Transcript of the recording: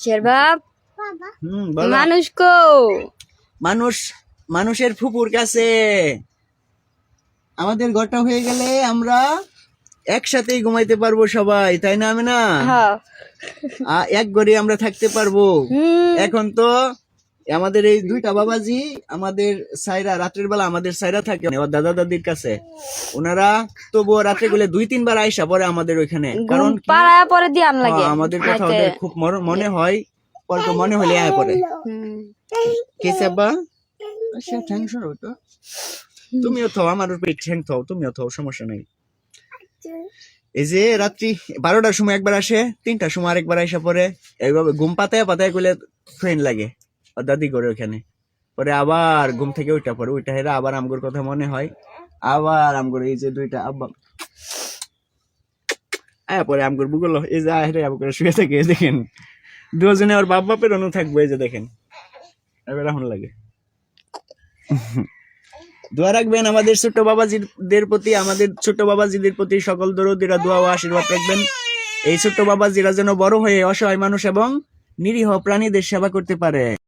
শেরবাব বলো। মানুষ কো মানুষের ফুপুর কাছে। আমাদের ঘরটা হয়ে গেলে আমরা একসাথেই ঘুমাইতে পারবো সবাই, তাই না? আমি না হ্যাঁ এক ঘরে আমরা থাকতে পারবো। হুম এখন তো আমাদের এই দুইটা বাবাজি আমাদের সাইরা রাত্রের বেলা আমাদের সাইরা থাকে ওর দাদা দাদির কাছে। ওনারা তবুও রাত্রে গুলো 2-3 বার আইসা পরে আমাদের ওইখানে, কারণ কি পাড়ায় পরে দিয়ান লাগে আমাদের কথা ওদের খুব মনে হয়, পরে তো মনে হলে আয় পরে কে চাবা আচ্ছা থ্যাংক সরো তো তুমিও থাও, আমার উপরে ঠ্যাং থাও, তুমিও থাও, সমস্যা নাই। এই যে রাত্রি 12টার সময় একবার আসে, 3টার সময় আরেকবার আসা পরে এইভাবে ঘুম পাতায় পাতায় গুলে ফ্রেন্ড লাগে আর দাদি করে ওখানে। পরে আবার ঘুম থেকে ওইটা পরে ওইটা হেরা আবার আমগোর কথা মনে হয়, আবার আমগোর এই যে দুইটা আব্বা আয়া পরে আমগোর বুগল এই যে হেরে আমগোর শুয়ে থাকে। দেখেন দুজনে ওর বাপ বাপের অনু থাকবো, এই যে দেখেন এবার এখন লাগে। দোয়া রাখবেন আমাদের ছোট বাবাজিদের প্রতি, আমাদের ছোট বাবাজিদের প্রতি সকল দরদিরা দোয়া ও আশীর্বাদ রাখবেন। এই ছোট বাবাজিরা যেন বড় হয়ে অসহায় মানুষ এবং নিরীহ প্রাণীদের সেবা করতে পারে।